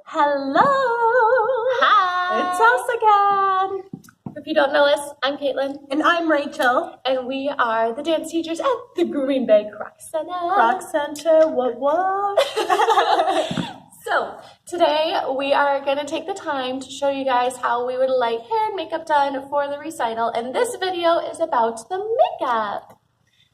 Hello! Hi! It's us again! If you don't know us, I'm Caitlin. And I'm Rachel. And we are the dance teachers at the Green Bay Kroc Center. Kroc Center, what? So, today we are going to take the time to show you guys how we would like hair and makeup done for the recital. And this video is about the makeup.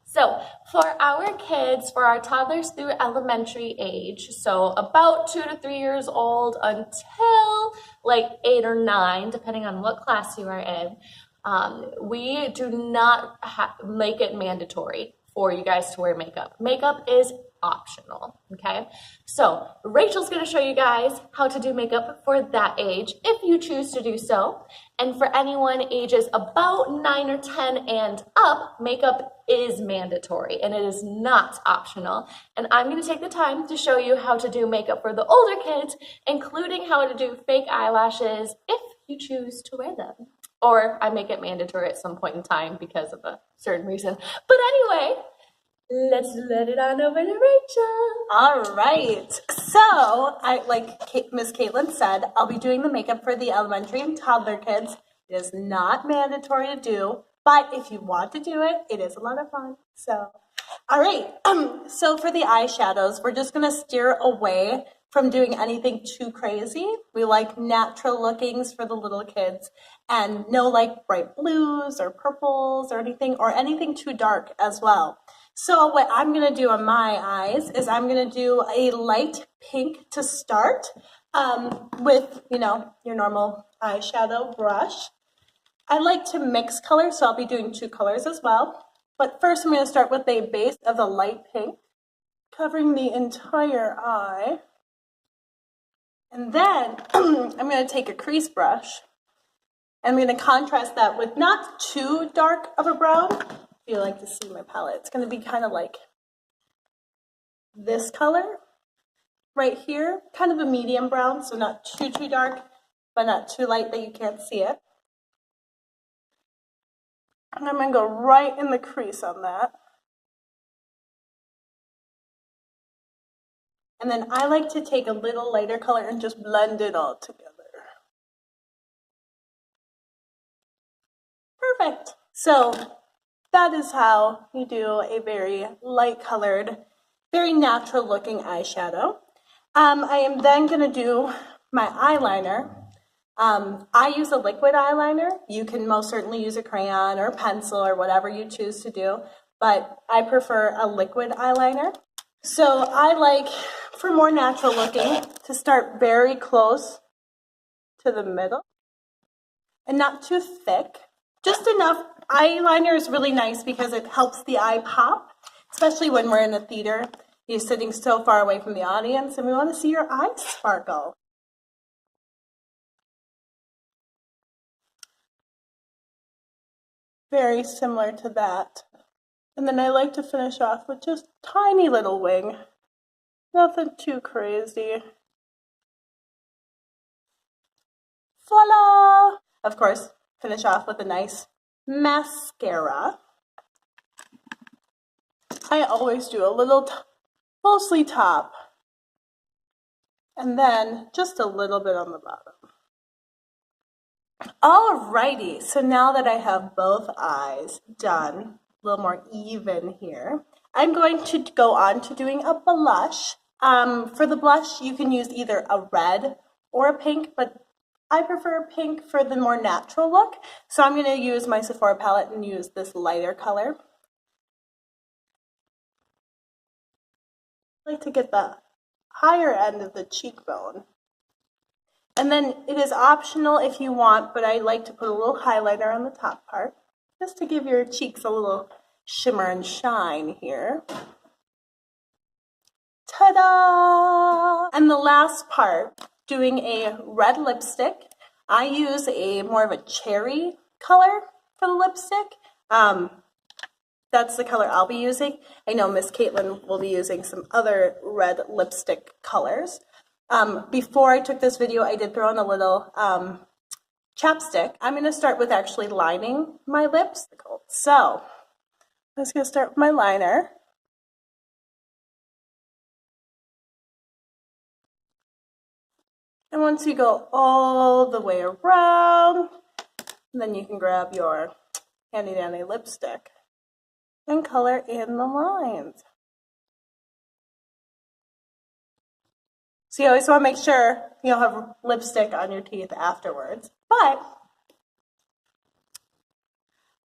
So, for our kids, for our toddlers through elementary age, so about 2 to 3 years old until like 8 or 9, depending on what class you are in, we do not make it mandatory for you guys to wear makeup. Makeup is optional, okay? So Rachel's gonna show you guys how to do makeup for that age if you choose to do so. And for anyone ages about 9 or 10 and up, makeup is mandatory and it is not optional. And I'm gonna take the time to show you how to do makeup for the older kids, including how to do fake eyelashes if you choose to wear them. Or I make it mandatory at some point in time because of a certain reason. But anyway, let's let it on over to Rachel. All right. So, like Miss Caitlin said, I'll be doing the makeup for the elementary and toddler kids. It is not mandatory to do, but if you want to do it, it is a lot of fun. So, all right. So for the eyeshadows, we're just going to steer away from doing anything too crazy. We like natural lookings for the little kids and no like bright blues or purples or anything too dark as well. So what I'm going to do on my eyes is I'm going to do a light pink to start with, your normal eyeshadow brush. I like to mix colors, so I'll be doing 2 colors as well. But first I'm going to start with a base of the light pink, covering the entire eye. And then I'm going to take a crease brush. I'm going to contrast that with not too dark of a brown. If you like to see my palette, it's going to be kind of like this color right here. Kind of a medium brown, so not too dark, but not too light that you can't see it. And I'm going to go right in the crease on that. And then I like to take a little lighter color and just blend it all together. Perfect. So that is how you do a very light colored, very natural looking eyeshadow. I am then going to do my eyeliner. I use a liquid eyeliner. You can most certainly use a crayon or a pencil or whatever you choose to do, but I prefer a liquid eyeliner. So I like, for more natural looking, to start very close to the middle and not too thick, just enough. Eyeliner is really nice because it helps the eye pop, especially when we're in a theater. You're sitting so far away from the audience and we want to see your eyes sparkle. Very similar to that. And then I like to finish off with just tiny little wing. Nothing too crazy. Voila! Of course, finish off with a nice mascara. I always do a little, mostly top, and then just a little bit on the bottom. Alrighty, so now that I have both eyes done, a little more even here, I'm going to go on to doing a blush. For the blush, you can use either a red or a pink, but I prefer pink for the more natural look. So I'm going to use my Sephora palette and use this lighter color. I like to get the higher end of the cheekbone. And then it is optional if you want, but I like to put a little highlighter on the top part, just to give your cheeks a little shimmer and shine here. Ta-da! And the last part, doing a red lipstick. I use more of a cherry color for the lipstick. That's the color I'll be using. I know Miss Caitlin will be using some other red lipstick colors. Before I took this video, I did throw in a little chapstick. I'm going to start with actually lining my lips. So, I'm just going to start with my liner. And once you go all the way around, then you can grab your handy dandy lipstick and color in the lines. So you always want to make sure you don't have lipstick on your teeth afterwards. But,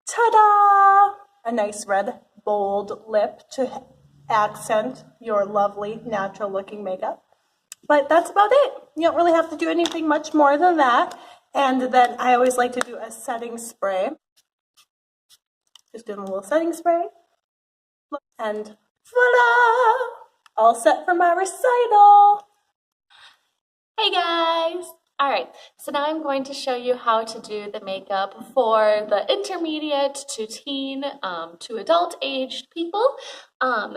ta-da! A nice red, bold lip to accent your lovely, natural-looking makeup. But that's about it. You don't really have to do anything much more than that. And then I always like to do a setting spray. Just doing a little setting spray. And voila! All set for my recital. Hey guys! Alright, so now I'm going to show you how to do the makeup for the intermediate to teen to adult aged people.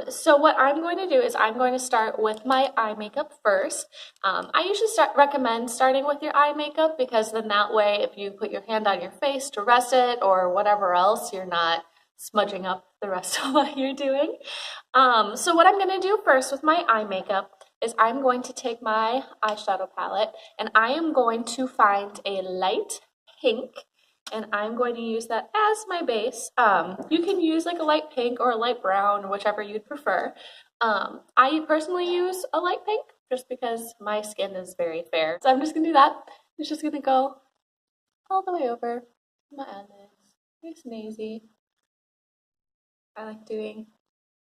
So what I'm going to do is I'm going to start with my eye makeup first. I usually recommend starting with your eye makeup because then that way if you put your hand on your face to rest it or whatever else, you're not smudging up the rest of what you're doing. So what I'm going to do first with my eye makeup is I'm going to take my eyeshadow palette and I am going to find a light pink and I'm going to use that as my base. You can use like a light pink or a light brown, whichever you'd prefer. I personally use a light pink just because my skin is very fair. So I'm just going to do that. It's just going to go all the way over my eyelids. Nice and easy. I like doing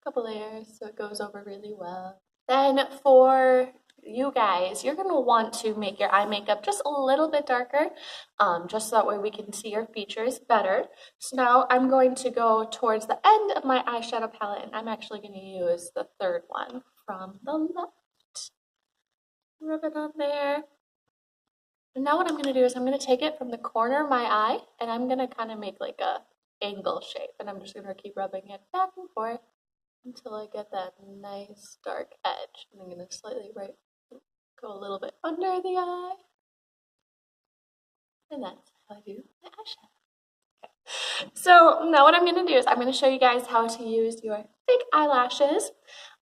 a couple layers so it goes over really well. Then for you guys, you're going to want to make your eye makeup just a little bit darker, just so that way we can see your features better. So now I'm going to go towards the end of my eyeshadow palette, and I'm actually going to use the third one from the left. Rub it on there. And now what I'm going to do is I'm going to take it from the corner of my eye, and I'm going to kind of make like a angle shape, and I'm just going to keep rubbing it back and forth until I get that nice dark edge. And I'm going to slightly go a little bit under the eye. And that's how I do my eyeshadow. Okay. So now what I'm going to do is I'm going to show you guys how to use your fake eyelashes.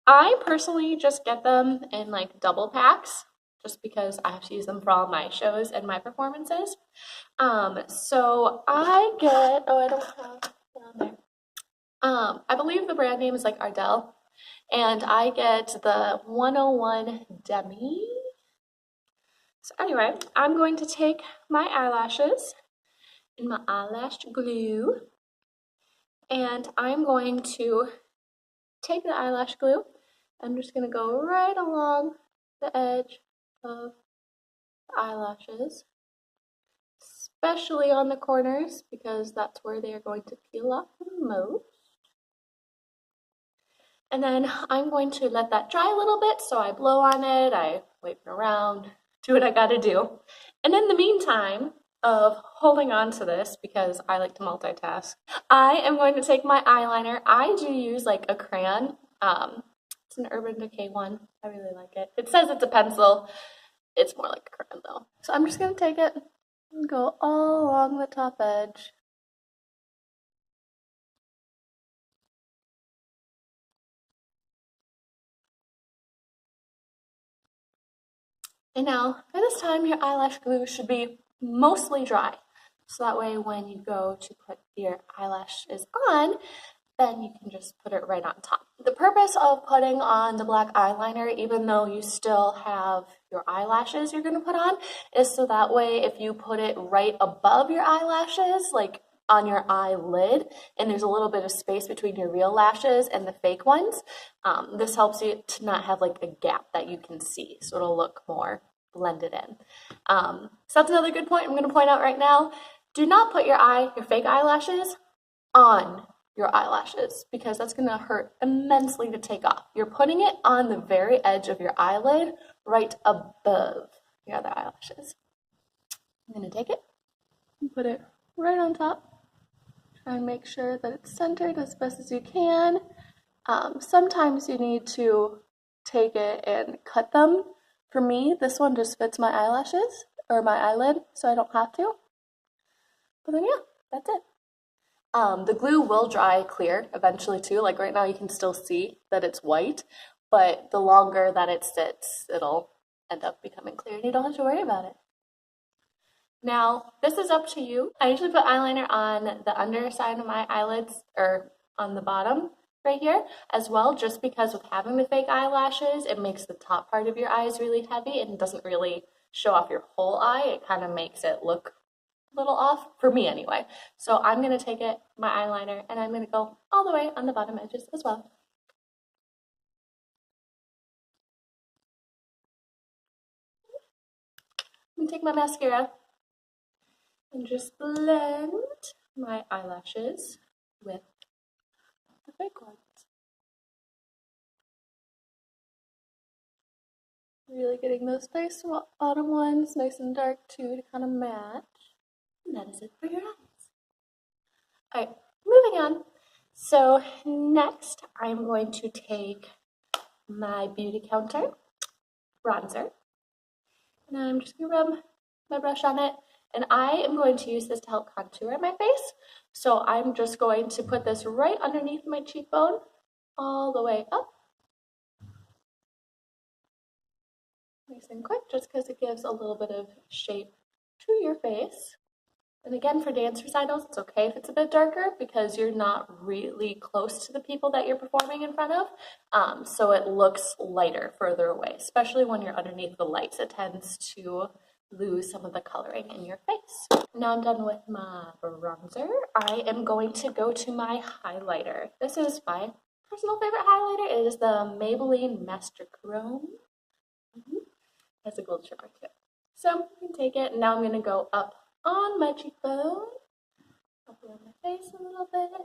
I personally just get them in like double packs just because I have to use them for all my shows and my performances. So I get, I don't have it on there. I believe the brand name is like Ardell, and I get the 101 Demi. So anyway, I'm going to take my eyelashes and my eyelash glue, and I'm going to take the eyelash glue. I'm just going to go right along the edge of the eyelashes, especially on the corners because that's where they are going to peel off the most. And then I'm going to let that dry a little bit, so I blow on it, I wipe it around, do what I gotta do. And in the meantime of holding on to this, because I like to multitask, I am going to take my eyeliner. I do use like a crayon. It's an Urban Decay one. I really like it. It says it's a pencil. It's more like a crayon though. So I'm just gonna take it and go all along the top edge. And now, by this time, your eyelash glue should be mostly dry. So that way when you go to put your eyelashes on, then you can just put it right on top. The purpose of putting on the black eyeliner, even though you still have your eyelashes you're going to put on, is so that way if you put it right above your eyelashes, like on your eyelid, and there's a little bit of space between your real lashes and the fake ones, this helps you to not have like a gap that you can see, so it'll look more blended in. So that's another good point I'm going to point out right now. Do not put your fake eyelashes on your eyelashes because that's going to hurt immensely to take off. You're putting it on the very edge of your eyelid, right above your other eyelashes. I'm going to take it and put it right on top. Try and make sure that it's centered as best as you can. Sometimes you need to take it and cut them. For me, this one just fits my eyelashes or my eyelid, so I don't have to. But then yeah, that's it. The glue will dry clear eventually too. Like right now you can still see that it's white, but the longer that it sits, it'll end up becoming clear and you don't have to worry about it. Now, this is up to you. I usually put eyeliner on the underside of my eyelids, or on the bottom right here as well, just because with having the fake eyelashes, it makes the top part of your eyes really heavy and doesn't really show off your whole eye. It kind of makes it look a little off, for me anyway. So I'm going to take my eyeliner, and I'm going to go all the way on the bottom edges as well. I'm going to take my mascara and just blend my eyelashes with the fake ones. Really getting those nice bottom ones nice and dark too to kind of match. And that is it for your eyes. Alright, moving on. So next I'm going to take my Beauty Counter bronzer. And I'm just going to rub my brush on it. And I am going to use this to help contour my face. So I'm just going to put this right underneath my cheekbone, all the way up. Nice and quick, just because it gives a little bit of shape to your face. And again, for dance recitals, it's okay if it's a bit darker because you're not really close to the people that you're performing in front of. So it looks lighter further away, especially when you're underneath the lights. It tends to lose some of the coloring in your face. Now I'm done with my bronzer. I am going to go to my highlighter. This is my personal favorite highlighter. It is the Maybelline Master Chrome. Has a gold shimmer too. So you can take it, and now I'm going to go up on my cheekbone, up around my face a little bit.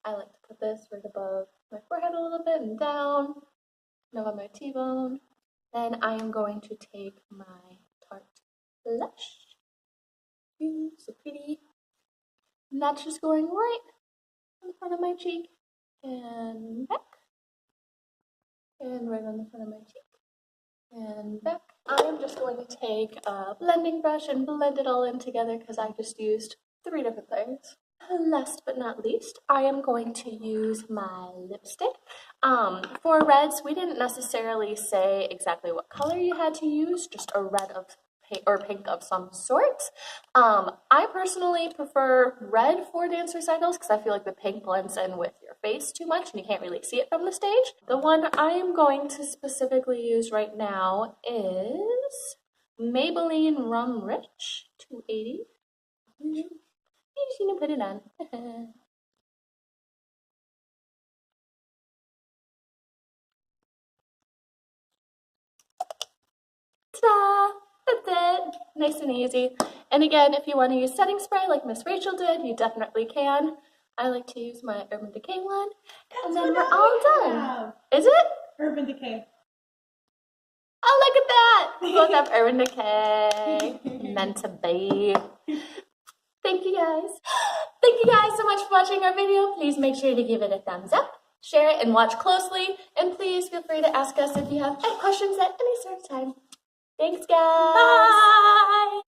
I like to put this right above my forehead a little bit and down, and over my T-bone. Then I am going to take my Tarte blush. Ooh, so pretty. And that's just going right on the front of my cheek and back, and right on the front of my cheek and back. I am just going to take a blending brush and blend it all in together because I just used 3 different things. Last but not least, I am going to use my lipstick. For reds, we didn't necessarily say exactly what color you had to use, just a red or pink of some sort. I personally prefer red for dance recitals because I feel like the pink blends in with your face too much and you can't really see it from the stage. The one I am going to specifically use right now is Maybelline Rum Rich 280. You just need to put it on. Ta-da! That's it. Nice and easy. And again, if you want to use setting spray like Miss Rachel did, you definitely can. I like to use my Urban Decay one. And then we're all done. Is it? Urban Decay. Oh, look at that! We both have Urban Decay. Meant to be. Thank you guys. Thank you guys so much for watching our video. Please make sure to give it a thumbs up, share it, and watch closely. And please feel free to ask us if you have any questions at any sort of time. Thanks, guys. Bye.